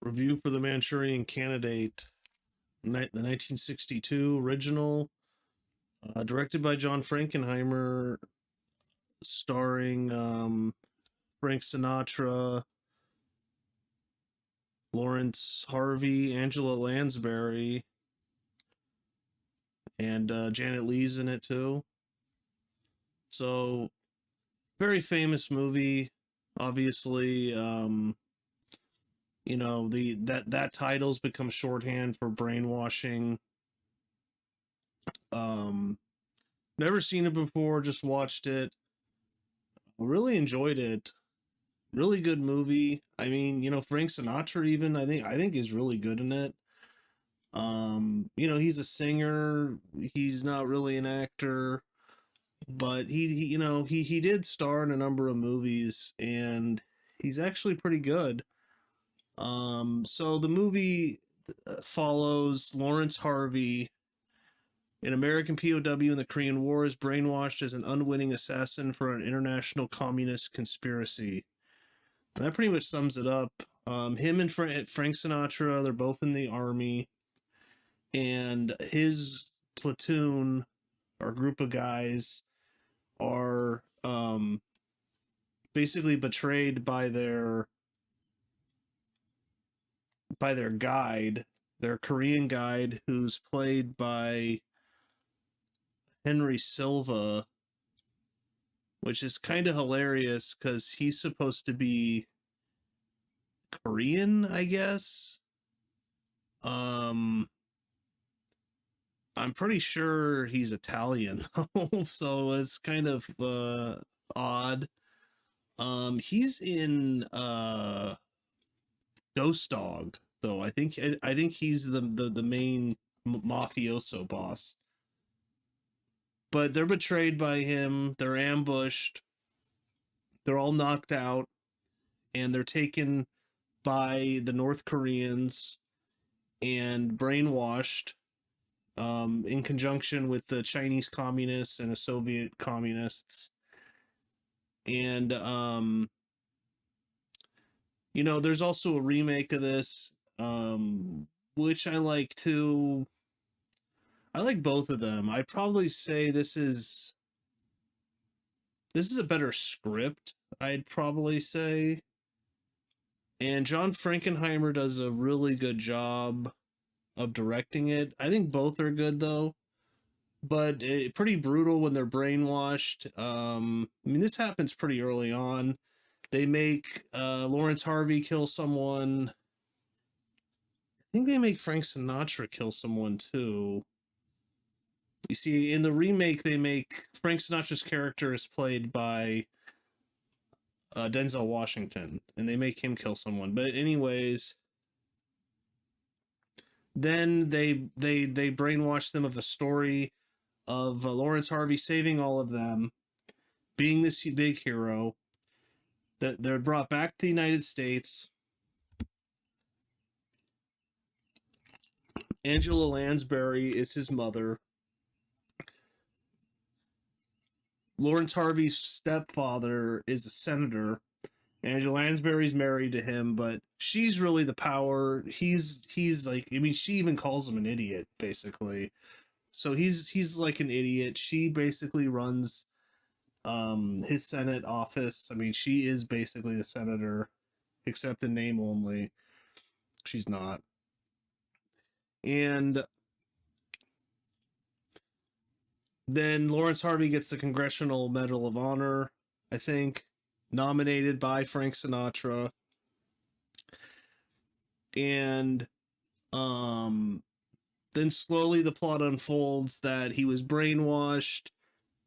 Review for the Manchurian Candidate, the 1962 original, directed by John Frankenheimer, starring Frank Sinatra, Lawrence Harvey, Angela Lansbury, and Janet Leigh's in it too. So, very famous movie. Obviously, that title's become shorthand for brainwashing. Never seen it before, just watched it. Really enjoyed it. Really good movie. I mean, Frank Sinatra even I think is really good in it. He's a singer. He's not really an actor, but he did star in a number of movies, and he's actually pretty good. So the movie follows Lawrence Harvey, an American POW in the Korean War, is brainwashed as an unwitting assassin for an international communist conspiracy. And that pretty much sums it up. Him and Frank Sinatra, they're both in the army, and his platoon or group of guys are basically betrayed by their guide, their Korean guide, who's played by Henry Silva, which is kind of hilarious because he's supposed to be Korean, I guess. I'm pretty sure he's Italian, so it's kind of odd. He's in Ghost Dog, though. I think he's the main mafioso boss. But they're betrayed by him. They're ambushed. They're all knocked out, and they're taken by the North Koreans and brainwashed in conjunction with the Chinese communists and the Soviet communists. And, there's also a remake of this, which I like too. I like both of them. I'd probably say this is a better script, I'd probably say. And John Frankenheimer does a really good job of directing it. I think both are good, though. But pretty brutal when they're brainwashed. This happens pretty early on. They make Lawrence Harvey kill someone. I think they make Frank Sinatra kill someone, too. You see, in the remake, they make Frank Sinatra's character is played by Denzel Washington, and they make him kill someone. But anyways, then they brainwash them of the story of Lawrence Harvey saving all of them, being this big hero. That they're brought back to the United States. Angela Lansbury is his mother. Lawrence Harvey's stepfather is a senator. Angela Lansbury's married to him, but she's really the power. He's like, she even calls him an idiot, basically. So he's like an idiot. She basically runs his Senate office. She is basically the senator, except in name only. She's not. And then Lawrence Harvey gets the Congressional Medal of Honor, I think, nominated by Frank Sinatra. And then slowly the plot unfolds that he was brainwashed.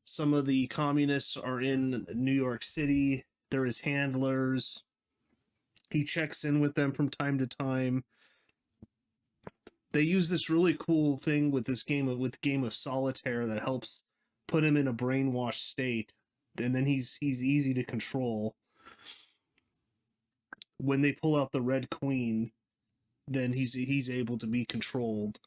Some of the communists are in New York City. They're his handlers. He checks in with them from time to time. They use this really cool thing with this game of solitaire that helps put him in a brainwashed state, and then he's easy to control. When they pull out the Red Queen, then he's able to be controlled.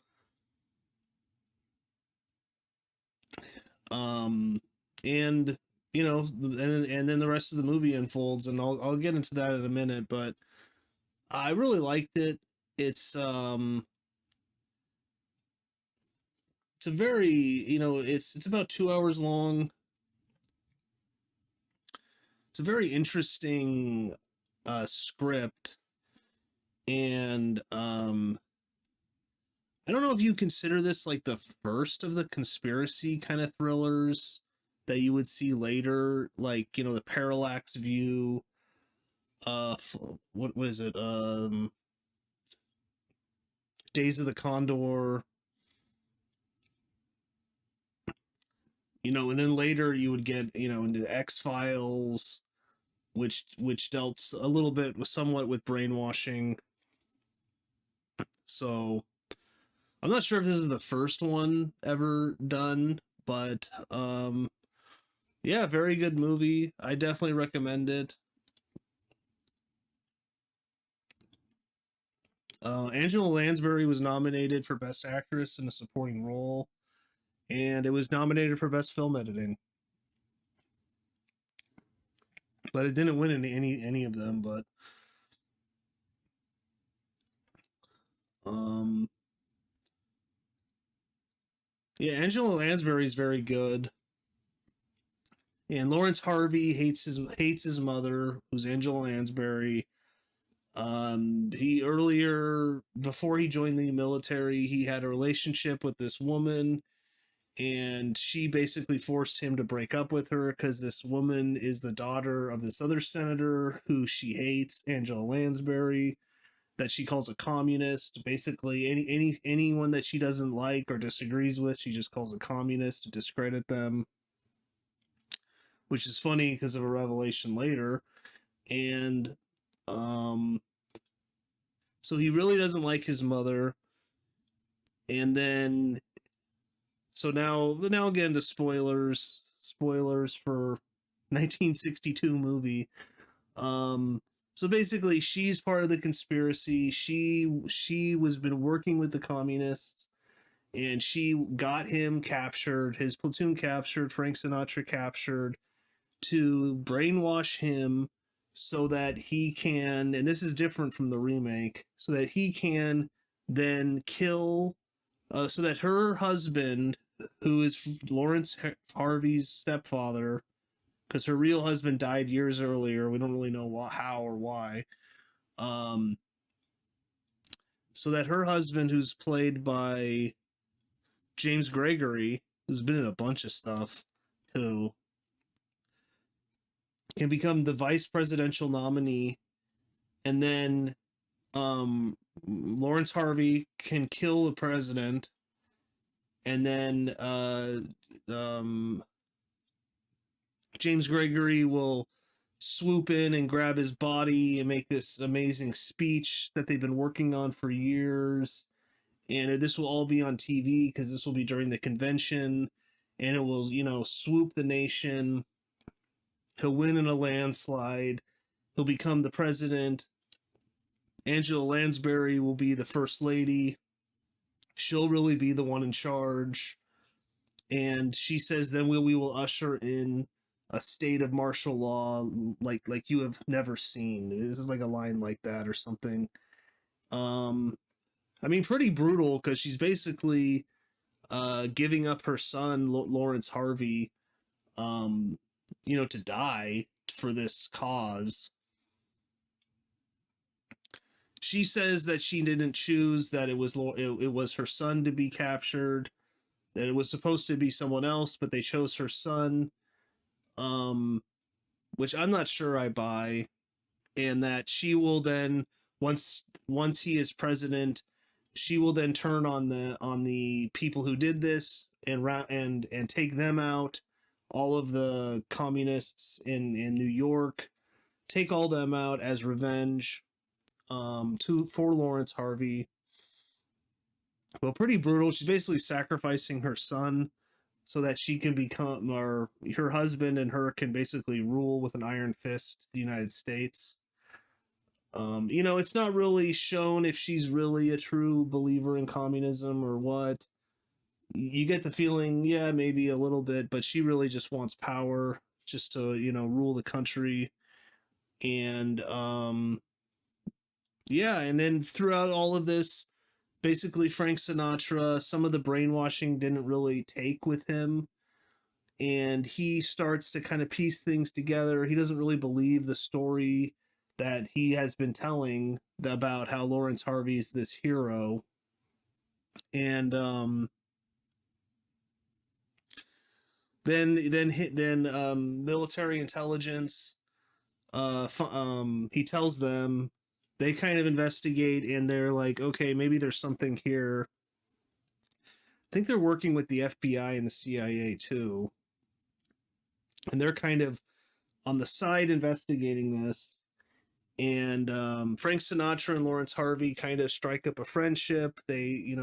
And then the rest of the movie unfolds, and I'll get into that in a minute, but I really liked it. It's um it's a very, it's about 2 hours long. It's a very interesting script, and I don't know if you consider this like the first of the conspiracy kind of thrillers that you would see later, like, the Parallax View. What was it? Days of the Condor. And then later you would get, into X Files, which dealt a little bit with somewhat with brainwashing. So I'm not sure if this is the first one ever done, but yeah, very good movie. I definitely recommend it. Angela Lansbury was nominated for Best Actress in a Supporting Role, and it was nominated for Best Film Editing, but it didn't win any of them. But um, yeah, Angela Lansbury is very good, and Lawrence Harvey hates his mother, who's Angela Lansbury. He earlier, before he joined the military, he had a relationship with this woman, and she basically forced him to break up with her because this woman is the daughter of this other senator who she hates, Angela Lansbury, that she calls a communist. Basically, anyone that she doesn't like or disagrees with, she just calls a communist to discredit them, which is funny because of a revelation later. And um, so he really doesn't like his mother. And then, so now I'll get into spoilers for 1962 movie. Um, so basically, she's part of the conspiracy. She was been working with the communists, and she got him captured, his platoon captured, Frank Sinatra captured, to brainwash him so that he can, and this is different from the remake, so that he can then kill, so that her husband, who is Lawrence Harvey's stepfather, because her real husband died years earlier. We don't really know how or why. Um, so that her husband, who's played by James Gregory, who's been in a bunch of stuff too, can become the vice presidential nominee, and then Lawrence Harvey can kill the president, and then James Gregory will swoop in and grab his body and make this amazing speech that they've been working on for years. And this will all be on TV because this will be during the convention, and it will, swoop the nation. He'll win in a landslide. He'll become the president. Angela Lansbury will be the first lady. She'll really be the one in charge. And she says, then we will usher in a state of martial law like you have never seen. This is like a line like that or something. Um, I mean, pretty brutal because she's basically giving up her son Lawrence Harvey, um, to die for this cause. She says that she didn't choose, that it was her son to be captured, that it was supposed to be someone else, but they chose her son. Um, which I'm not sure I buy, and that she will then, once he is president, she will then turn on the people who did this and take them out, all of the communists in New York, take all them out as revenge, to for Lawrence Harvey. Well, pretty brutal. She's basically sacrificing her son so that she can become, or her husband and her can basically rule with an iron fist the United States. It's not really shown if she's really a true believer in communism or what. You get the feeling, yeah, maybe a little bit, but she really just wants power, just to, rule the country. And Yeah, and then throughout all of this, basically Frank Sinatra, some of the brainwashing didn't really take with him, and he starts to kind of piece things together. He doesn't really believe the story that he has been telling about how Lawrence Harvey's this hero. And then military intelligence, he tells them, they kind of investigate, and they're like, okay, maybe there's something here. I think they're working with the FBI and the CIA too, and they're kind of on the side investigating this. And Frank Sinatra and Lawrence Harvey kind of strike up a friendship. They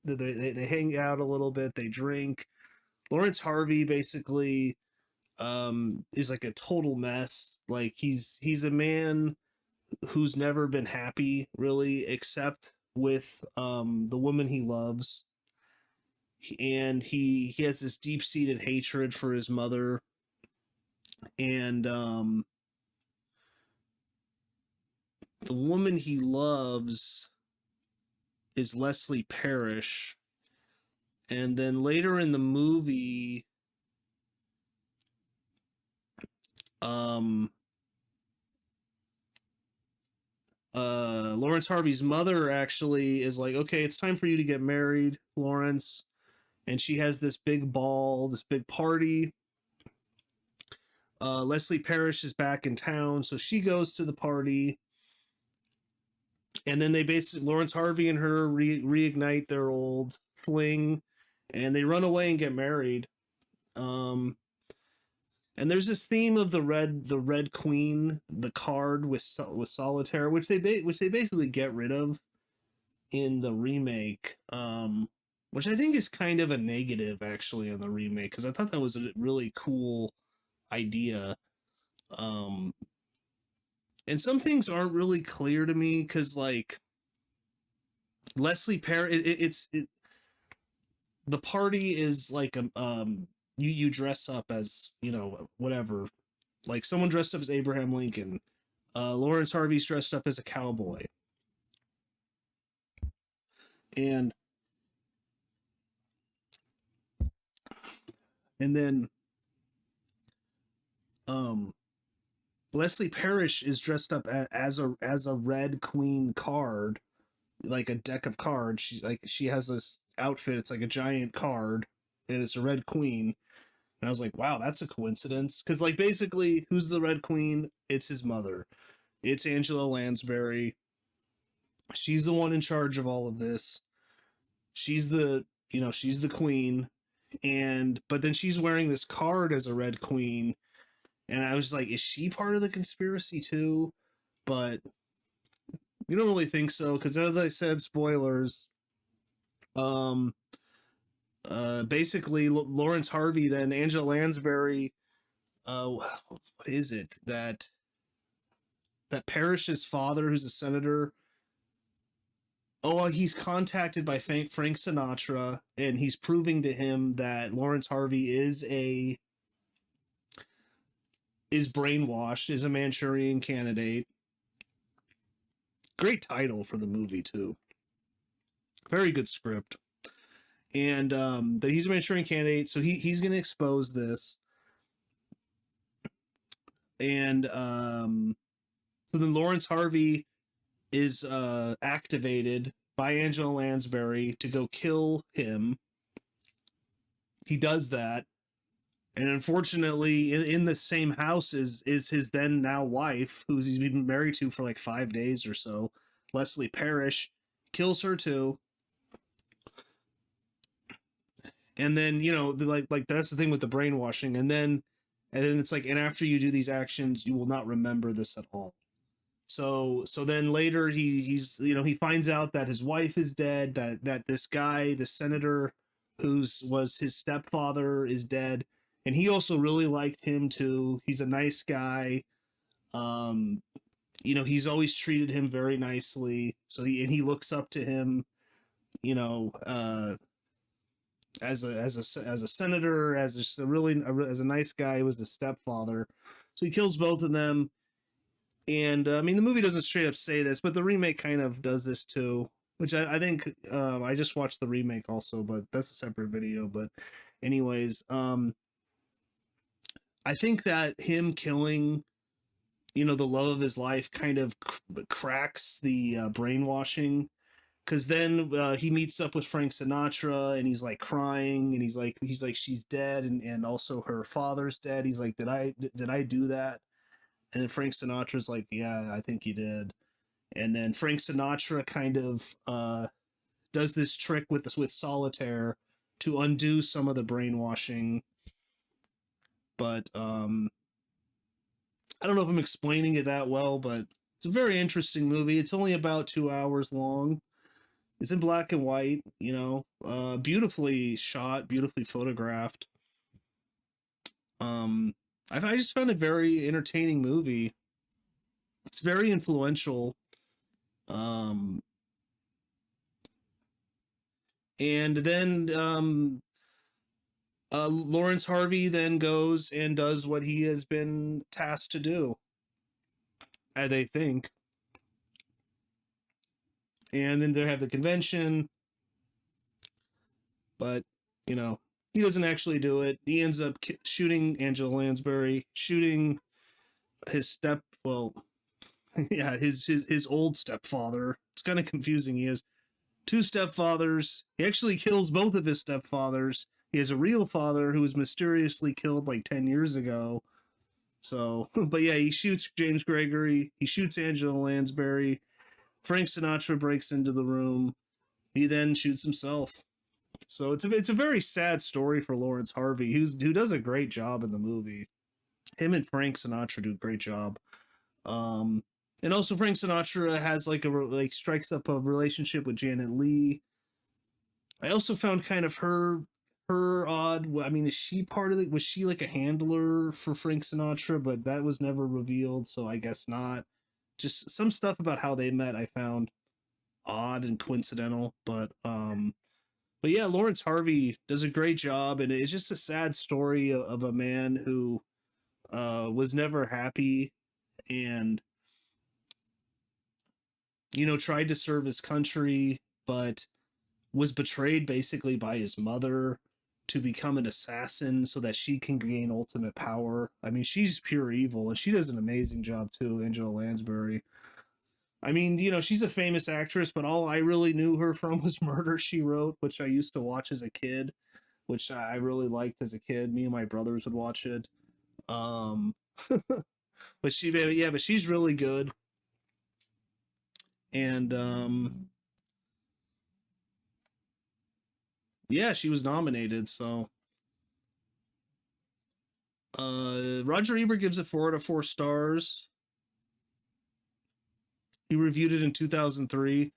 hang out a little bit, they drink. Lawrence Harvey basically is like a total mess. Like he's a man who's never been happy really, except with the woman he loves. And he has this deep-seated hatred for his mother. And the woman he loves is Leslie Parrish. And then later in the movie, um Lawrence Harvey's mother actually is like, okay, it's time for you to get married, Lawrence. And she has this big ball, this big party. Leslie Parrish is back in town, so she goes to the party. And then they basically, Lawrence Harvey and her reignite their old fling, and they run away and get married. Um, and there's this theme of the red queen, the card with solitaire, which they basically get rid of in the remake. Which I think is kind of a negative actually in the remake, because I thought that was a really cool idea. Um, and some things aren't really clear to me, because like Leslie Perry, the party is like you dress up as, whatever, like someone dressed up as Abraham Lincoln. Lawrence Harvey's dressed up as a cowboy, and then um Leslie Parrish is dressed up as a red queen card, like a deck of cards. She has this outfit. It's like a giant card, and it's a red queen. And I was like, wow, that's a coincidence. Because like basically, who's the red queen? It's his mother. It's Angela Lansbury. She's the one in charge of all of this. She's the queen. And but then she's wearing this card as a red queen, and I was like, is she part of the conspiracy too? But you don't really think so, because as I said, spoilers. Um, Basically, Lawrence Harvey, then Angela Lansbury. What is it that Parrish's father, who's a senator? Oh, he's contacted by Frank Sinatra, and he's proving to him that Lawrence Harvey is brainwashed, is a Manchurian candidate. Great title for the movie too. Very good script. And that he's a Manchurian candidate, so he's going to expose this. And so then Lawrence Harvey is activated by Angela Lansbury to go kill him. He does that, and unfortunately, in the same house is his then now wife, who's he's been married to for like 5 days or so. Leslie Parrish kills her too. And then like that's the thing with the brainwashing. And then it's like, and after you do these actions, you will not remember this at all. So then later he finds out that his wife is dead, that this guy, the senator who's was his stepfather, is dead, and he also really liked him too. He's a nice guy. um he's always treated him very nicely, so he looks up to him, you know as a senator, as a nice guy. He was a stepfather, so he kills both of them. And I mean, the movie doesn't straight up say this, but the remake kind of does this too. Which I think I just watched the remake also, but that's a separate video. But anyways, I think that him killing, the love of his life kind of cracks the brainwashing, because then he meets up with Frank Sinatra and he's like crying and he's like she's dead, and also her father's dead. He's like, did I do that? And then Frank Sinatra's like, yeah, I think you did. And then Frank Sinatra kind of does this trick with solitaire to undo some of the brainwashing. But I don't know if I'm explaining it that well, but it's a very interesting movie. It's only about 2 hours long. It's in black and white, beautifully shot, beautifully photographed. I just found it a very entertaining movie. It's very influential. Um, and then Lawrence Harvey then goes and does what he has been tasked to do, they think. And then they have the convention, but he doesn't actually do it. He ends up shooting Angela Lansbury, shooting his yeah, his old stepfather. It's kind of confusing. He has two stepfathers. He actually kills both of his stepfathers. He has a real father who was mysteriously killed like 10 years ago. So, but yeah, he shoots James Gregory. He shoots Angela Lansbury. Frank Sinatra breaks into the room. He then shoots himself. So it's a very sad story for Lawrence Harvey, who does a great job in the movie. Him and Frank Sinatra do a great job. And also Frank Sinatra has strikes up a relationship with Janet Leigh. I also found kind of her odd. I mean, is she part of it? Was she like a handler for Frank Sinatra? But that was never revealed, so I guess not. Just some stuff about how they met I found odd and coincidental, but yeah, Lawrence Harvey does a great job, and it's just a sad story of a man who was never happy, and tried to serve his country, but was betrayed basically by his mother to become an assassin so that she can gain ultimate power. I mean, she's pure evil, and she does an amazing job too, Angela Lansbury. I mean, she's a famous actress, but all I really knew her from was Murder, She Wrote, which I used to watch as a kid, which I really liked as a kid. Me and my brothers would watch it. Um, but she's really good. And yeah, she was nominated. So Roger Ebert gives it 4 out of 4 stars. He reviewed it in 2003,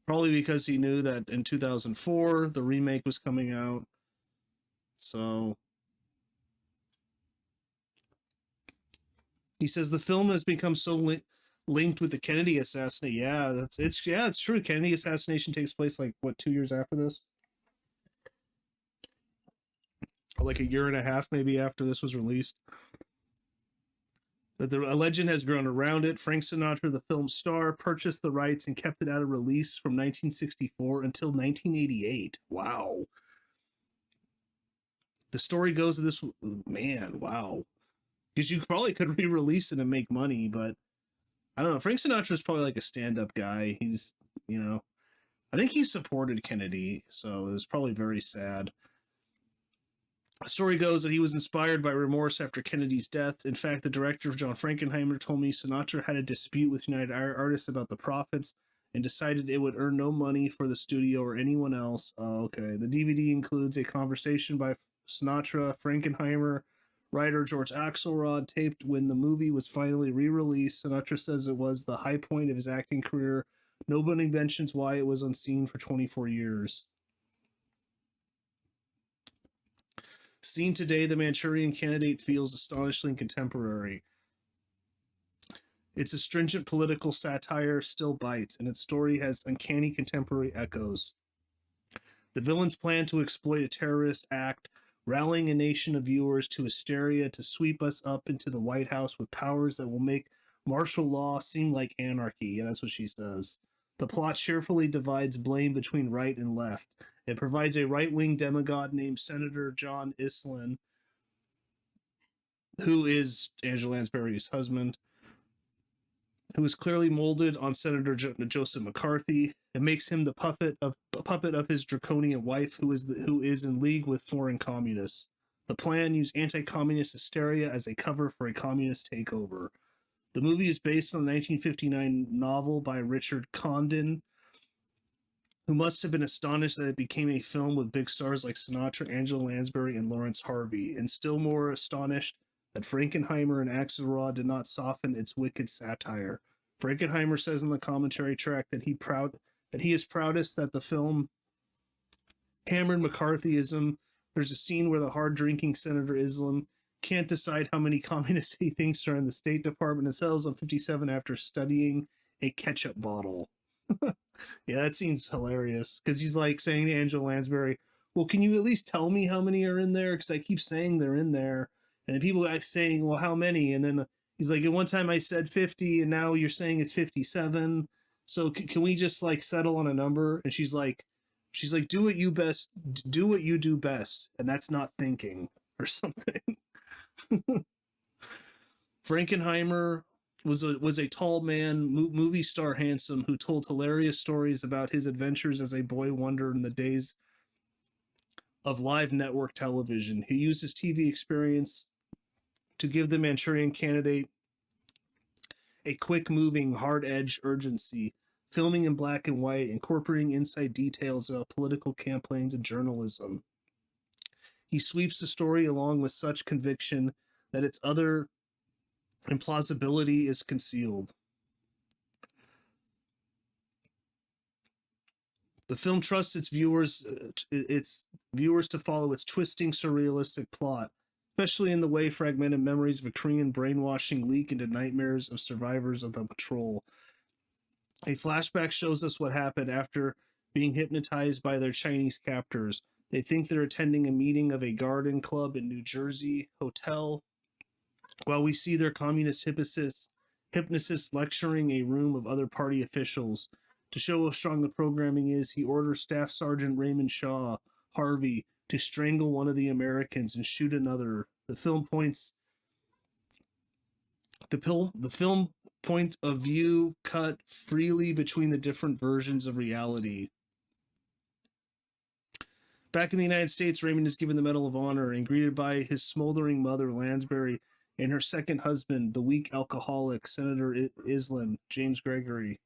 probably because he knew that in 2004 the remake was coming out. So he says the film has become so linked with the Kennedy assassination. Yeah, it's true. Kennedy assassination takes place like what, 2 years after this, or like a year and a half maybe after this was released. That a legend has grown around it. Frank Sinatra, the film's star, purchased the rights and kept it out of release from 1964 until 1988. Wow. The story goes to this man. Wow. Because you probably could re-release it and make money, but I don't know. Frank Sinatra is probably like a stand-up guy. He's, I think he supported Kennedy, so it was probably very sad. The story goes that he was inspired by remorse after Kennedy's death. In fact, the director, John Frankenheimer, told me Sinatra had a dispute with United Artists about the profits and decided it would earn no money for the studio or anyone else. Okay. The DVD includes a conversation by Sinatra, Frankenheimer, writer George Axelrod, taped when the movie was finally re-released. Sinatra says it was the high point of his acting career. Nobody mentions why it was unseen for 24 years. Seen today, The Manchurian Candidate feels astonishingly contemporary. Its astringent political satire still bites, and its story has uncanny contemporary echoes. The villain's plan to exploit a terrorist act, rallying a nation of viewers to hysteria to sweep us up into the White House with powers that will make Martial law seemed like anarchy. Yeah, that's what she says. The plot cheerfully divides blame between right and left. It provides a right-wing demigod named Senator John Islin, who is Angela Lansbury's husband, who is clearly molded on Senator Joseph McCarthy. It makes him the puppet of his draconian wife, who is in league with foreign communists. The plan used anti-communist hysteria as a cover for a communist takeover. The movie is based on the 1959 novel by Richard Condon, who must have been astonished that it became a film with big stars like Sinatra, Angela Lansbury, and Lawrence Harvey, and still more astonished that Frankenheimer and Axelrod did not soften its wicked satire. Frankenheimer says in the commentary track that he is proudest that the film hammered McCarthyism. There's a scene where the hard-drinking Senator Islam can't decide how many communists he thinks are in the State Department and settles on 57 after studying a ketchup bottle. Yeah, that scene's hilarious because he's like saying to Angela Lansbury, well, can you at least tell me how many are in there? Because I keep saying they're in there. And then people are saying, well, how many? And then he's like, at one time I said 50 and now you're saying it's 57. So can we just like settle on a number? And she's like, do what you do best. And that's not thinking or something. Frankenheimer was a tall man, movie star handsome, who told hilarious stories about his adventures as a boy wonder in the days of live network television. He used his TV experience to give the Manchurian Candidate a quick-moving, hard-edged urgency, filming in black and white, incorporating inside details about political campaigns and journalism. He sweeps the story along with such conviction that its other implausibility is concealed. The film trusts its viewers to follow its twisting, surrealistic plot, especially in the way fragmented memories of a Korean brainwashing leak into nightmares of survivors of the patrol. A flashback shows us what happened after being hypnotized by their Chinese captors. They think they're attending a meeting of a garden club in New Jersey hotel, while we see their communist hypnotists lecturing a room of other party officials. To show how strong the programming is, he orders Staff Sergeant Raymond Shaw, Harvey, to strangle one of the Americans and shoot another. The film point of view cut freely between the different versions of reality. Back in the United States, Raymond is given the Medal of Honor and greeted by his smoldering mother, Lansbury, and her second husband, the weak alcoholic, Senator Islin, James Gregory.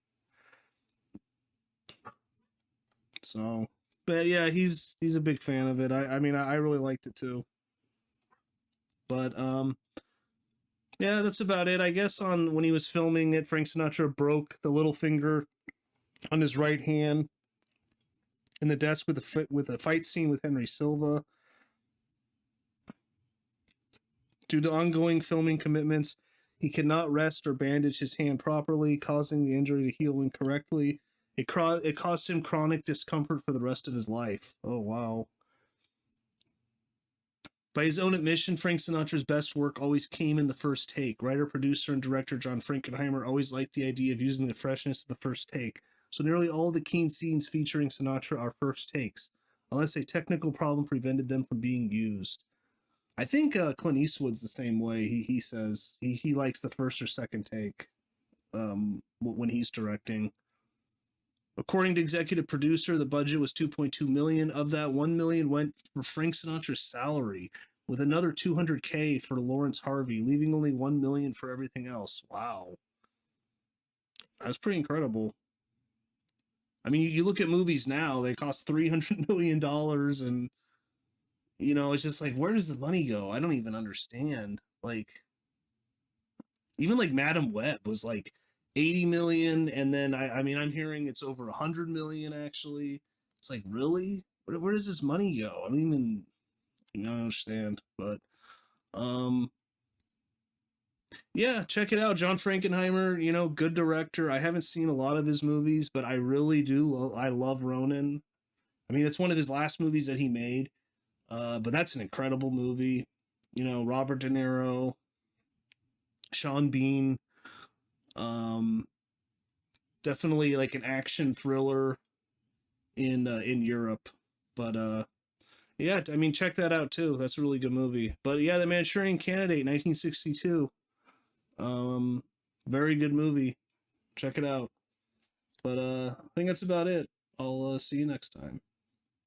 So, but yeah, he's a big fan of it. I mean, I really liked it too. But yeah, that's about it. I guess when he was filming it, Frank Sinatra broke the little finger on his right hand in the desk with a fight scene with Henry Silva. Due to ongoing filming commitments, he could not rest or bandage his hand properly, causing the injury to heal incorrectly. It caused him chronic discomfort for the rest of his life. Oh, wow. By his own admission, Frank Sinatra's best work always came in the first take. Writer, producer, and director John Frankenheimer always liked the idea of using the freshness of the first take. So nearly all the keen scenes featuring Sinatra are first takes, unless a technical problem prevented them from being used. I think Clint Eastwood's the same way. He says he likes the first or second take when he's directing. According to executive producer, the budget was $2.2 million. Of that, $1 million went for Frank Sinatra's salary, with another $200K for Lawrence Harvey, leaving only $1 million for everything else. Wow, that's pretty incredible. I mean, you look at movies now; they cost $300 million, and it's just like, where does the money go? I don't even understand. Like, even like Madam Web was like 80 million, and then I mean, I'm hearing it's over 100 million actually. It's like, really? Where does this money go? I don't even understand. But yeah, check it out. John Frankenheimer, good director. I haven't seen a lot of his movies, but I really do. I love Ronin. I mean, it's one of his last movies that he made. But that's an incredible movie. Robert De Niro, Sean Bean. Um, definitely like an action thriller in Europe. But yeah, I mean, check that out too. That's a really good movie. But yeah, The Manchurian Candidate, 1962. Um, very good movie. Check it out. But I think that's about it. I'll see you next time.